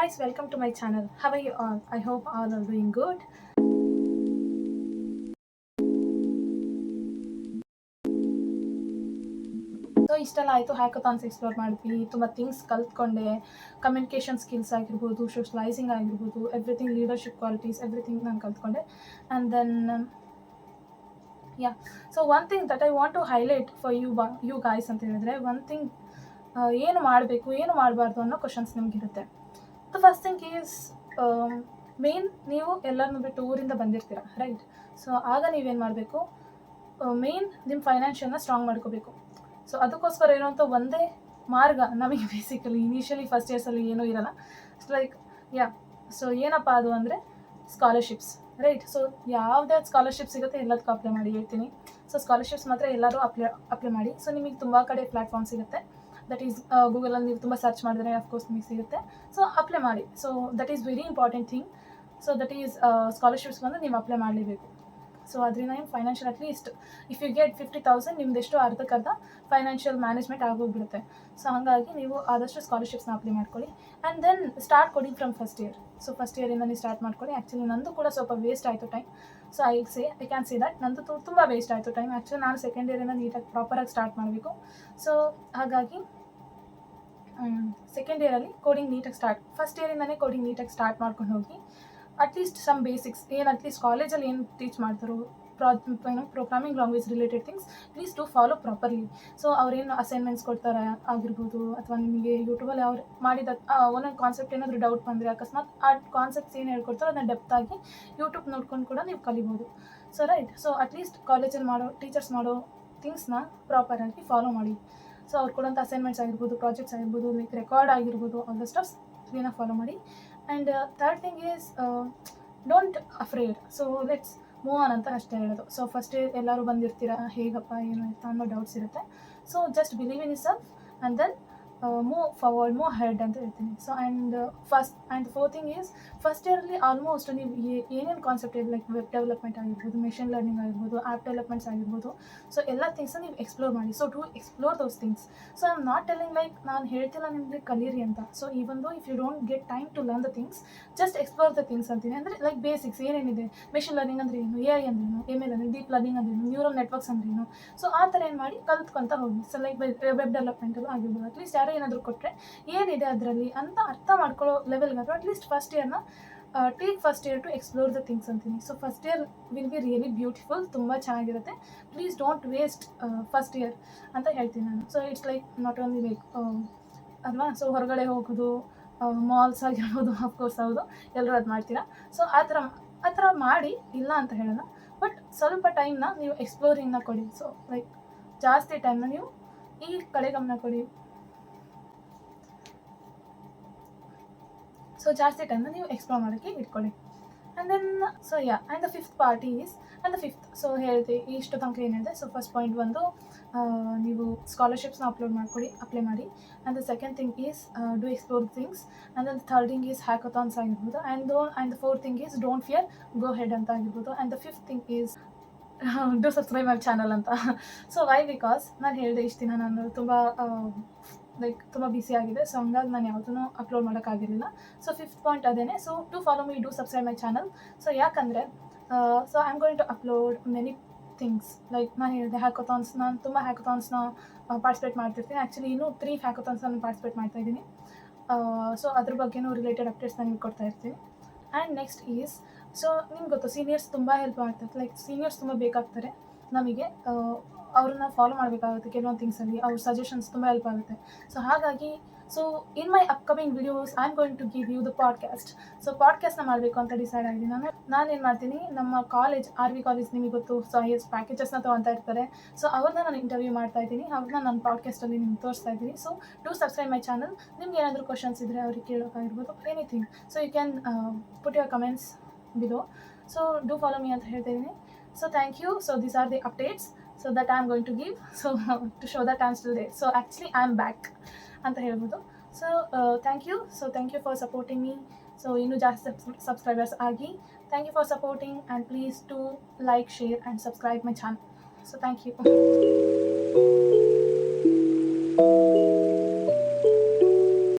guys, welcome to my channel. How are you all? I hope all are doing good. So ಇಷ್ಟೆಲ್ಲ ಆಯಿತು, hackathons explore ಮಾಡಿದ್ವಿ, ತುಂಬ things ಕಲ್ತ್ಕೊಂಡೆ, communication skills ಆಗಿರ್ಬೋದು, socializing ಆಗಿರ್ಬೋದು, everything, leadership qualities, everything ನಾನು ಕಲ್ತ್ಕೊಂಡೆ. And then so one thing that I want to highlight for you guys ಅಂತ ಹೇಳಿದ್ರೆ, ಒನ್ ಥಿಂಗ್, ಏನು ಮಾಡಬೇಕು ಏನು ಮಾಡಬಾರ್ದು ಅನ್ನೋ ಕ್ವಶನ್ಸ್ ನಿಮಗಿರುತ್ತೆ. The first thing is man, ನೀವು ಎಲ್ಲರನ್ನೂ ಬಿಟ್ಟು ಊರಿಂದ ಬಂದಿರ್ತೀರ, ರೈಟ್? ಸೊ ಆಗ ನೀವೇನು ಮಾಡಬೇಕು, ಮೇನ್ ನಿಮ್ಮ ಫೈನಾನ್ಷಿಯಲ್ನ ಸ್ಟ್ರಾಂಗ್ ಮಾಡ್ಕೋಬೇಕು. ಸೊ ಅದಕ್ಕೋಸ್ಕರ ಇರುವಂಥ ಒಂದೇ ಮಾರ್ಗ ನಮಗೆ ಬೇಸಿಕಲಿ ಇನಿಷಿಯಲಿ ಫಸ್ಟ್ ಇಯರ್ಸಲ್ಲಿ ಏನೂ ಇರೋಲ್ಲ. ಲೈಕ್ ಸೊ ಏನಪ್ಪ ಅದು ಅಂದರೆ ಸ್ಕಾಲರ್ಶಿಪ್ಸ್, ರೈಟ್? ಸೊ ಯಾವುದೇ ಸ್ಕಾಲರ್ಶಿಪ್ ಸಿಗುತ್ತೆ ಎಲ್ಲದಕ್ಕೂ ಅಪ್ಲೈ ಮಾಡಿ ಹೇಳ್ತೀನಿ. ಸೊ ಸ್ಕಾಲರ್ಶಿಪ್ಸ್ ಮಾತ್ರ ಎಲ್ಲರೂ ಅಪ್ಲೈ ಮಾಡಿ. ಸೊ ನಿಮಗೆ ತುಂಬ ಕಡೆ ಪ್ಲ್ಯಾಟ್ಫಾರ್ಮ್ ಸಿಗುತ್ತೆ. ದಟ್ ಈಸ್ ಗೂಗಲಲ್ಲಿ ನೀವು ತುಂಬ ಸರ್ಚ್ ಮಾಡಿದ್ರೆ ಅಫ್ಕೋರ್ಸ್ ನಿಮಗೆ ಸಿಗುತ್ತೆ. ಸೊ ಅಪ್ಲೈ ಮಾಡಿ. So that is very important thing. So that is scholarships ಬಂದು ನೀವು ಅಪ್ಲೈ ಮಾಡಲೇಬೇಕು. ಸೊ ಅದರಿಂದ ನಿಮ್ಮ financial at least if you get 50,000 ನಿಮ್ದೆಷ್ಟು ಅರ್ಧಕ್ಕರ್ಧ ಫೈನಾನ್ಷಿಯಲ್ ಮ್ಯಾನೇಜ್ಮೆಂಟ್ ಆಗೋಗ್ಬಿಡುತ್ತೆ. ಸೊ ಹಾಗಾಗಿ ನೀವು ಆದಷ್ಟು ಸ್ಕಾಲರ್ಶಿಪ್ಸ್ನ ಅಪ್ಲೈ ಮಾಡ್ಕೊಳ್ಳಿ. ಆ್ಯಂಡ್ ದೆನ್ ಸ್ಟಾರ್ಟ್ ಕೊಡಿ from first year. So first ಇಯರಿಂದ ನೀವು ಸ್ಟಾರ್ಟ್ ಮಾಡ್ಕೊಳ್ಳಿ. ಆ್ಯಕ್ಚುಲಿ ನಂದು ಕೂಡ ಸ್ವಲ್ಪ ವೇಸ್ಟ್ ಆಯಿತು time. So I can see that ನಂದು ತುಂಬ ವೇಸ್ಟ್ ಆಯಿತು ಟೈಮ್. ಆ್ಯಕ್ಚುಲಿ ನಾನು ಸೆಕೆಂಡ್ ಇಯರಿಂದ ನೀಟಾಗಿ ಪ್ರಾಪರಾಗಿ ಸ್ಟಾರ್ಟ್ ಮಾಡಬೇಕು. ಸೊ ಹಾಗಾಗಿ ಸೆಕೆಂಡ್ ಇಯರಲ್ಲಿ ಕೋಡಿಂಗ್ ನೀಟಾಗಿ ಫಸ್ಟ್ ಇಯರಿಂದನೇ ಕೋಡಿಂಗ್ ನೀಟಾಗಿ ಸ್ಟಾರ್ಟ್ ಮಾಡ್ಕೊಂಡು ಹೋಗಿ. ಅಟ್ಲೀಸ್ಟ್ ಸಮ್ ಬೇಸಿಕ್ಸ್ ಏನು ಅಟ್ಲೀಸ್ಟ್ ಕಾಲೇಜಲ್ಲಿ ಏನು ಟೀಚ್ ಮಾಡ್ತಾರೋ programming language related things please to follow properly. So ಅವ್ರೇನು ಅಸೈನ್ಮೆಂಟ್ಸ್ ಕೊಡ್ತಾರೆ ಆಗಿರ್ಬೋದು, ಅಥವಾ ನಿಮಗೆ ಯೂಟ್ಯೂಬಲ್ಲಿ ಅವ್ರು ಮಾಡಿದ ಒಂದೊಂದು ಕಾನ್ಸೆಪ್ಟ್ ಏನಾದರೂ ಡೌಟ್ ಬಂದರೆ ಅಕಸ್ಮಾತ್ ಆ ಕಾನ್ಸೆಪ್ಟ್ಸ್ ಏನು ಹೇಳ್ಕೊಡ್ತಾರೋ ಅದನ್ನ ಡೆಪ್ತಾಗಿ ಯೂಟ್ಯೂಬ್ ನೋಡ್ಕೊಂಡು ಕೂಡ ನೀವು ಕಲಿಬೋದು. ಸೊ ರೈಟ್, ಸೊ ಅಟ್ಲೀಸ್ಟ್ ಕಾಲೇಜಲ್ಲಿ ಮಾಡೋ ಟೀಚರ್ಸ್ ಮಾಡೋ ಥಿಂಗ್ಸ್ನ ಪ್ರಾಪರಾಗಿ ಫಾಲೋ ಮಾಡಿ. ಸೊ ಅವ್ರು ಕೊಡೋಂಥ ಅಸೈನ್ಮೆಂಟ್ಸ್ ಆಗಿರ್ಬೋದು, ಪ್ರಾಜೆಕ್ಟ್ಸ್ ಆಗಿರ್ಬೋದು, ಲೈಕ್ ರೆಕಾರ್ಡ್ ಆಗಿರ್ಬೋದು, ಆಲ್ ದ ಸ್ಟಫ್ಸ್ ಕ್ಲೀನಾಗಿ ಫಾಲೋ ಮಾಡಿ. And third thing is don't afraid. So let's move on ಅಂತ ಅಷ್ಟೇ ಹೇಳೋದು. ಸೊ ಫಸ್ಟ್ ಎಲ್ಲರೂ ಬಂದಿರ್ತೀರಾ, ಹೇಗಪ್ಪ ಏನು ಅಂತ ಅನ್ನೋ ಡೌಟ್ಸ್ ಇರುತ್ತೆ. So just believe in yourself and then move forward, move ahead ಅಂತ ಹೇಳ್ತೀನಿ. So and four thing is first ಇಯರಲ್ಲಿ ಆಲ್ಮೋಸ್ಟ್ ನೀವು ಏನೇನು ಕಾನ್ಸೆಪ್ಟ್ ಇದೆ, ಲೈಕ್ ವೆಬ್ ಡೆವಲಪ್ಮೆಂಟ್ ಆಗಿರ್ಬೋದು, ಮೆಷಿನ್ ಲರ್ನಿಂಗ್ ಆಗಿರ್ಬೋದು, ಆ್ಯಪ್ ಡೆವಲಪ್ಮೆಂಟ್ಸ್ ಆಗಿರ್ಬೋದು, ಸೊ ಎಲ್ಲ ಥಿಂಗ್ಸ್ನ ನೀವು ಎಕ್ಸ್ಪ್ಲೋರ್ ಮಾಡಿ. So to explore those things. So I am not telling like ನಾನು ಹೇಳ್ತಿಲ್ಲ ನಿಮಗೆ ಕಲೀರಿ ಅಂತ. So even though if you don't get time to learn the things, just explore the things ಅಂತೀನಿ. ಅಂದರೆ ಲೈಕ್ ಬೇಸಿಕ್ಸ್ ಏನೇನಿದೆ, ಮೆಷಿನ್ ಲರ್ನಿಂಗ್ ಅಂದರೆ ಏನು, AI ಅಂದ್ರೇನು, ML ಅಂದರೆ ಡೀಪ್ ಲರ್ನಿಂಗ್ ಅಂದ್ರೇನು, ನ್ಯೂರಲ್ ನೆಟ್ವರ್ಕ್ಸ್ ಅಂದ್ರೇನು, ಸೊ ಆ ಥರ ಏನು ಮಾಡಿ ಕಲ್ತ್ಕೊತ ಹೋಗಿ. ಸೊ ಲೈಕ್ ವೆಬ್ ಡೆವಲಪ್ಮೆಂಟಲ್ಲೂ ಆಗಿರ್ಬೋದು, ಅಟ್ಲೀಸ್ಟ್ ಯಾರೋ ಏನಾದರೂ ಕೊಟ್ಟರೆ ಏನಿದೆ ಅದರಲ್ಲಿ ಅಂತ ಅರ್ಥ ಮಾಡ್ಕೊಳ್ಳೋ ಲೆವೆಲ್ಗಾದರೂ ಅಟ್ಲೀಸ್ಟ್ ಫಸ್ಟ್ ಇಯರ್ನ take first year to explore the things ಅಂತೀನಿ. So first year will be really beautiful, ತುಂಬ ಚೆನ್ನಾಗಿರುತ್ತೆ. Please don't waste first year ಅಂತ ಹೇಳ್ತೀನಿ ನಾನು. So it's like not only like ಅಲ್ವಾ, ಸೊ ಹೊರಗಡೆ ಹೋಗೋದು, ಮಾಲ್ಸ್ ಆಗಿರ್ಬೋದು, ಅಫ್ಕೋರ್ಸ್ ಹೌದು ಎಲ್ಲರೂ ಅದು ಮಾಡ್ತೀರಾ. ಸೊ ಆ ಥರ ಮಾಡಿ ಇಲ್ಲ ಅಂತ ಹೇಳೋಣ, ಬಟ್ ಸ್ವಲ್ಪ ಟೈಮ್ನ ನೀವು ಎಕ್ಸ್ಪ್ಲೋರಿಂಗ್ನ ಕೊಡಿ. ಸೊ ಲೈಕ್ ಜಾಸ್ತಿ ಟೈಮ್ನ ನೀವು ಈ ಕಡೆ ಗಮನ ಕೊಡಿ. ಸೊ ಜಾಸ್ತಿ ಟೈಮ್ನ ನೀವು ಎಕ್ಸ್ಪ್ಲೋರ್ ಮಾಡೋಕ್ಕೆ ಇಟ್ಕೊಳ್ಳಿ. And then and the fifth part is so ಹೇಳಿದೆ ಇಷ್ಟು ತನಕ ಏನಿದೆ. ಸೊ ಫಸ್ಟ್ ಪಾಯಿಂಟ್ ಬಂದು ನೀವು ಸ್ಕಾಲರ್ಶಿಪ್ಸ್ನ ಅಪ್ಲೈ ಮಾಡಿ. And the second thing is do explore things. And then third thing is hackathons ಆಗಿರ್ಬೋದು. And the fourth thing is don't fear, go ahead ಅಂತ ಆಗಿರ್ಬೋದು. And the fifth thing is do subscribe my channel ಅಂತ. So why because ನಾನು ಹೇಳಿದೆ ಇಷ್ಟು ದಿನ ನಾನು ತುಂಬ ಬಿಸಿ ಆಗಿದೆ. ಸೊ ಹಂಗಾಗಿ ನಾನು ಯಾವುದೂ ಅಪ್ಲೋಡ್ ಮಾಡೋಕ್ಕಾಗಿರಲಿಲ್ಲ. ಸೊ ಫಿಫ್ತ್ ಪಾಯಿಂಟ್ ಅದೇನೆ. So to follow me, do subscribe my channel. So ಯಾಕಂದರೆ so I am going to upload many things. Like ನಾನು ಹೇಳಿದೆ ನಾನು ತುಂಬ ಹ್ಯಾಕಥಾನ್ಸ್ನ ಪಾರ್ಟಿಸಿಪೇಟ್ ಮಾಡ್ತಿರ್ತೀನಿ. ಆ್ಯಕ್ಚುಲಿ ಇನ್ನೂ 3 ಹ್ಯಾಕಥಾನ್ಸ್ ನಾನು ಪಾರ್ಟಿಸಿಪೇಟ್ ಮಾಡ್ತಾಯಿದ್ದೀನಿ. ಸೊ ಅದ್ರ ಬಗ್ಗೆನೂ ರಿಲೇಟೆಡ್ ಅಪ್ಡೇಟ್ಸ್ನ ನಿಮ್ಗೆ ಕೊಡ್ತಾ ಇರ್ತೀನಿ. ಆ್ಯಂಡ್ ನೆಕ್ಸ್ಟ್ ಈಸ್ ಸೊ ನಿಮ್ಗೆ ಗೊತ್ತು ಸೀನಿಯರ್ಸ್ ತುಂಬ ಹೆಲ್ಪ್ ಮಾಡ್ತಾರೆ. ಲೈಕ್ ಸೀನಿಯರ್ಸ್ ತುಂಬ ಬೇಕಾಗ್ತಾರೆ ನಮಗೆ. ಅವ್ರನ್ನ ಫಾಲೋ ಮಾಡಬೇಕಾಗುತ್ತೆ ಕೆಲವೊಂದು ಥಿಂಗ್ಸಲ್ಲಿ. ಅವ್ರ ಸಜೆಷನ್ಸ್ ತುಂಬ ಹೆಲ್ಪ್ ಆಗುತ್ತೆ. ಸೊ ಹಾಗಾಗಿ in my upcoming videos I am going to give you the podcast. So ಪಾಡ್ಕ್ಯಾಸ್ಟ್ನ ಮಾಡಬೇಕು ಅಂತ ಡಿಸೈಡ್ ಆಗಿದ್ದೀನಿ ನಾನೇನು ಮಾಡ್ತೀನಿ, ನಮ್ಮ ಕಾಲೇಜ್ RV ಕಾಲೇಜ್ ನಿಮಗೆ ಗೊತ್ತು, ಸೊ ಹೈಯೆಸ್ಟ್ ಪ್ಯಾಕೇಜಸ್ನ ತೊಗೊತಾ ಇರ್ತಾರೆ. ಸೊ ಅವ್ರನ್ನ ನಾನು ಇಂಟರ್ವ್ಯೂ ಮಾಡ್ತಾ ಇದ್ದೀನಿ, ಅವ್ರನ್ನ ನನ್ನ ಪಾಡ್ಕ್ಯಾಸ್ಟಲ್ಲಿ ನಿಮ್ಗೆ ತೋರಿಸ್ತಾ ಇದ್ದೀನಿ. So to subscribe my channel. ನಿಮ್ಗೆ ಏನಾದರೂ ಕ್ವಶನ್ಸ್ ಇದ್ದರೆ ಅವ್ರಿಗೆ ಕೇಳೋಕ್ಕಾಗಿರ್ಬೋದು, anything. So you can put your comments below. So do follow me ಅಂತ ಹೇಳ್ತಾ ಇದ್ದೀನಿ. So thank you. So these are the updates so that I am going to give. So to show that I am still there. So actually I am back ಅಂತ ಹೇಳ್ಬೋದು. So thank you. So thank you for supporting me. So ಇನ್ನೂ ಜಾಸ್ತಿ subscribers ಆಗಿ. Thank you for supporting and please do like, share and subscribe my channel. So thank you.